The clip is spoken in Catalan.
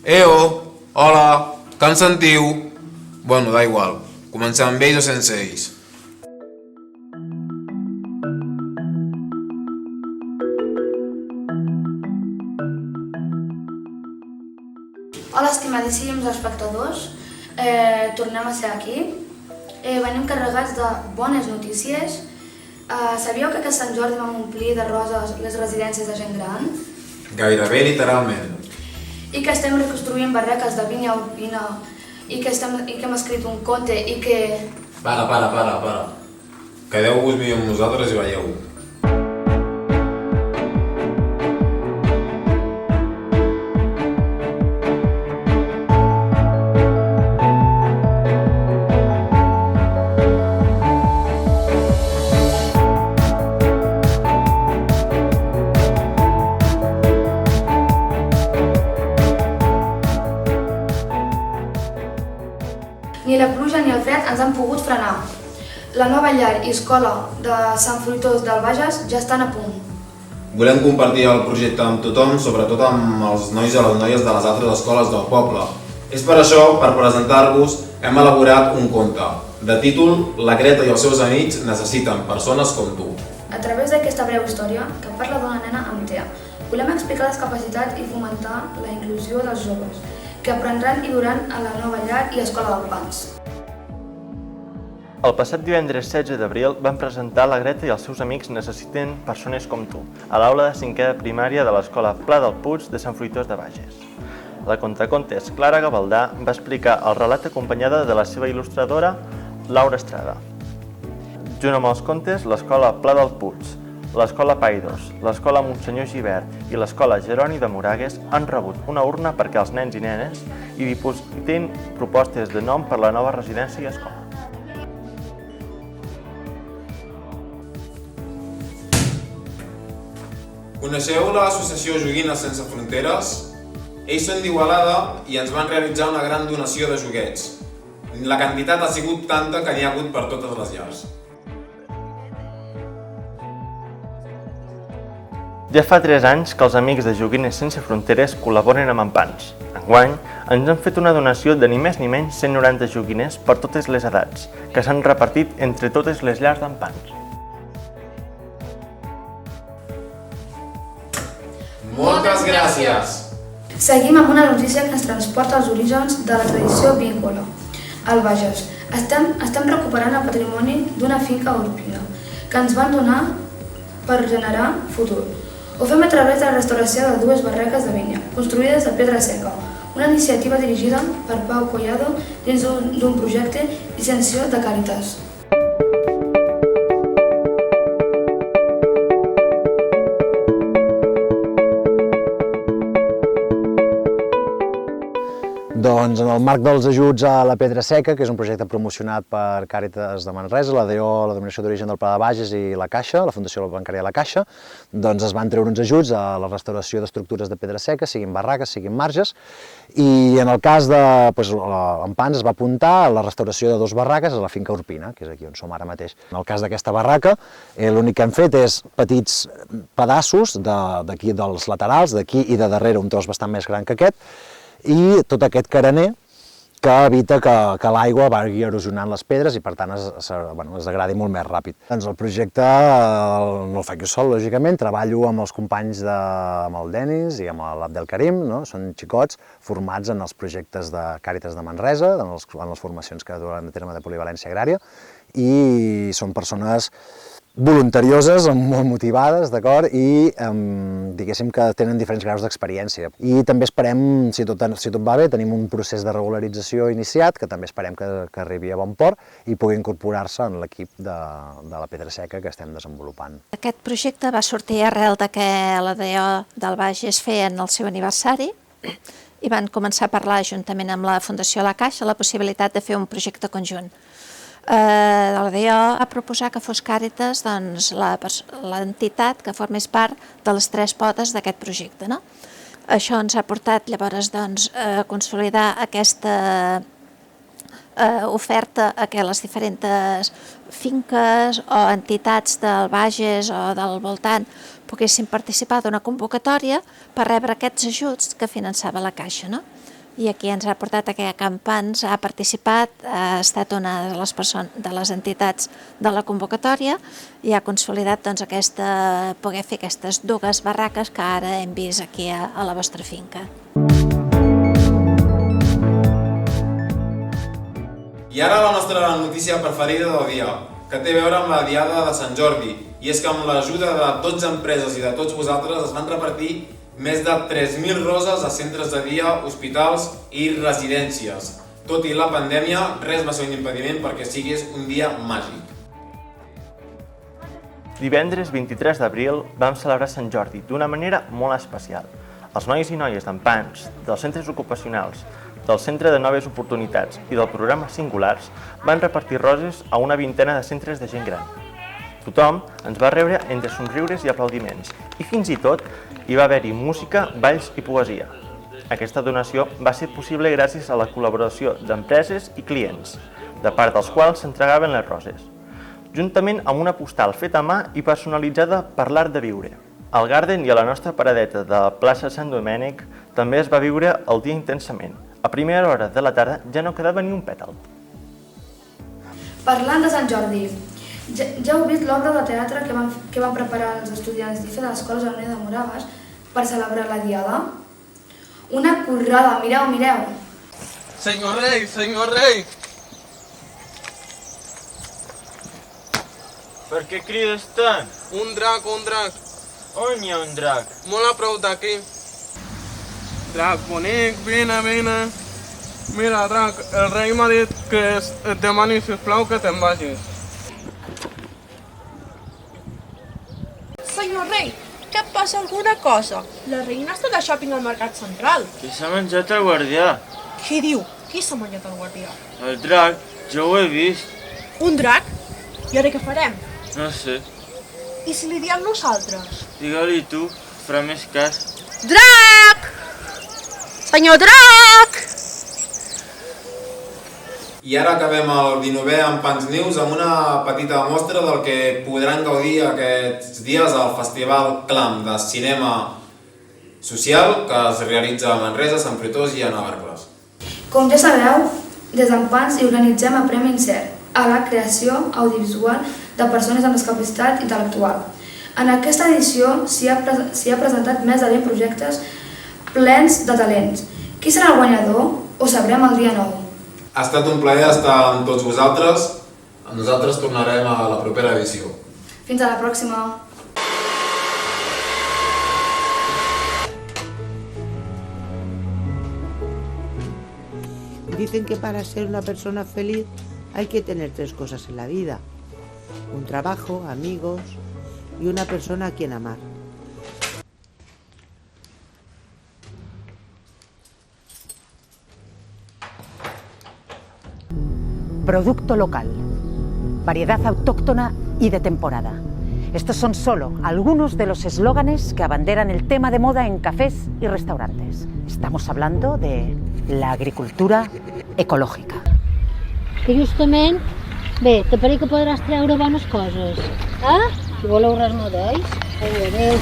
Hola, que em sentiu? Bueno, da igual, comencem amb ells o sense ells. Hola, estimadíssims espectadors. Tornem a ser aquí. Venim carregats de bones notícies. Sabíeu que aquest Sant Jordi vam omplir de roses les residències de gent gran? Gairebé literalment. I que estem reconstruint barraques de vinya alpina i que hem escrit un conte i que... Para. Quedeu-vos millor amb nosaltres i veieu. Ni la pluja ni el fred ens han pogut frenar. La nova llar i escola de Sant Fruitós del Bages ja estan a punt. Volem compartir el projecte amb tothom, sobretot amb els nois i les noies de les altres escoles del poble. És per això, per presentar-vos, hem elaborat un conte. De títol, La Greta i els seus amics necessiten persones com tu. A través d'aquesta breu història, que parla d'una nena amb TEA, volem explicar les capacitats i fomentar la inclusió dels joves, que aprendran i duran a la nova llar i escola del Pans. El passat divendres 16 d'abril vam presentar La Greta i els seus amics necessiten persones com tu, a l'aula de 5è de primària de l'escola Pla del Puig de Sant Fruitós de Bages. La contacontes Clara Gavaldà va explicar el relat acompanyada de la seva il·lustradora Laura Estrada. Junt amb els contes, l'escola Pla del Puig, l'escola Païdos, l'escola Monsenyor Gibert i l'escola Jeroni de Moragues han rebut una urna perquè els nens i nenes hi dipositin propostes de nom per la nova residència i escola. Coneixeu l'associació Joguines Sense Fronteres? Ells són d'Igualada i ens van realitzar una gran donació de joguets. La quantitat ha sigut tanta que n'hi ha hagut per totes les llars. Ja fa 3 anys que els amics de Joguines Sense Fronteres col·laboren amb Empans. Enguany, ens han fet una donació de ni més ni menys 190 joguines per totes les edats, que s'han repartit entre totes les llars d'Empans. Moltes gràcies! Seguim amb una notícia que ens transporta als orígens de la tradició vícola, al Bages. Estem recuperant el patrimoni d'una finca urpina que ens van donar per generar futur. Ho fem a través de la restauració de 2 barraques de vinya, construïdes de pedra seca, una iniciativa dirigida per Pau Collado dins d'un projecte Licenció de Càritas. Doncs en el marc dels ajuts a la Pedra Seca, que és un projecte promocionat per Càritas de Manresa, la DO, la Denominació d'Origen del Pla de Bages i la Caixa, la Fundació Bancària de la Caixa, doncs es van treure uns ajuts a la restauració d'estructures de pedra seca, siguin barraques, siguin marges, i en el cas de Empans es va apuntar a la restauració de 2 barraques a la finca Urpina, que és aquí on som ara mateix. En el cas d'aquesta barraca, l'únic que hem fet és petits pedaços d'aquí dels laterals, d'aquí i de darrere un tros bastant més gran que aquest, i tot aquest carener que evita que l'aigua vagi erosionant les pedres i per tant es degradi molt més ràpid. Doncs el projecte no el faig jo sol, lògicament, treballo amb els companys amb el Denis i amb l'Abdel Karim, no? Són xicots formats en els projectes de Càritas de Manresa, en les formacions que duen a terme de polivalència agrària, i són persones voluntarioses, molt motivades, d'acord, i diguéssim que tenen diferents graus d'experiència. I també esperem, si tot va bé, tenim un procés de regularització iniciat, que també esperem que arribi a bon port i pugui incorporar-se en l'equip de la Pedra Seca que estem desenvolupant. Aquest projecte va sortir arrel de que la DO del Bages feien el seu aniversari i van començar a parlar juntament amb la Fundació La Caixa la possibilitat de fer un projecte conjunt. La DO va proposar que fos Càritas l'entitat que formés part de les 3 potes d'aquest projecte. Això ens ha portat llavors a consolidar aquesta oferta a que les diferents finques o entitats del Bages o del voltant poguessin participar d'una convocatòria per rebre aquests ajuts que finançava la Caixa, no? I aquí ens ha portat a que Campans ha participat, ha estat una de les entitats de la convocatòria i ha consolidat poder fer aquestes 2 barraques que ara hem vist aquí a la vostra finca. I ara la nostra notícia preferida del dia, que té a veure amb la Diada de Sant Jordi, i és que amb l'ajuda de 12 empreses i de tots vosaltres es van repartir més de 3.000 roses a centres de dia, hospitals i residències. Tot i la pandèmia, res va ser un impediment perquè siguis un dia màgic. Divendres 23 d'abril vam celebrar Sant Jordi d'una manera molt especial. Els nois i noies d'Empans, dels centres ocupacionals, del Centre de Noves Oportunitats i del programa Singulars van repartir roses a una vintena de centres de gent gran. Tothom ens va rebre entre somriures i aplaudiments i fins i tot hi va haver-hi música, balls i poesia. Aquesta donació va ser possible gràcies a la col·laboració d'empreses i clients, de part dels quals s'entregaven les roses, juntament amb una postal feta a mà i personalitzada per l'Art de Viure. Al Garden i a la nostra paradeta de la plaça Sant Domènec també es va viure el dia intensament. A primera hora de la tarda ja no quedava ni un pètal. Parlant de Sant Jordi, ja heu vist l'obra de teatre que van preparar els estudiants d'IFE de l'Escola Geronina de Moragas per celebrar la Diada? Una currada, mireu, mireu! Senyor rei, senyor rei! Per què crides tant? Un drac, un drac. On hi ha un drac? Molt a prop d'aquí. Drac bonic, vine, vine. Mira, drac, el rei m'ha dit que et demani, sisplau, que te'n vagis. Senyor rei, què passa alguna cosa? La reina està de shopping al mercat central. Qui s'ha menjat el guardià? Què diu? Qui s'ha menjat el guardià? El drac, jo ho he vist. Un drac? I ara què farem? No sé. I si li diem nosaltres? Digue-li tu, farà més cas. Drac! Senyor drac! I ara acabem el 19è Empans News amb una petita mostra del que podran gaudir aquests dies al Festival Clam de cinema social que es realitza a Manresa, Sant Fruitós i a Navarcles. Com ja sabreu, des d'Empans hi organitzem a Premi Incert, a la creació audiovisual de persones amb discapacitat intel·lectual. En aquesta edició s'hi ha presentat més de 20 projectes plens de talents. Qui serà el guanyador? Ho sabrem el dia 9. Ha estat un plaer estar amb tots vosaltres. Nosaltres tornarem a la propera edició. Fins a la pròxima! Dicen que para ser una persona feliz hay que tener 3 cosas en la vida: un trabajo, amigos y una persona a quien amar. Producto local, variedad autóctona y de temporada. Estos son solo algunos de los eslóganes que abanderan el tema de moda en cafés y restaurantes. Estamos hablando de la agricultura ecològica. Que justament, bé, te pareix que podràs treure bones coses. Si voleu res no deis. Adéu.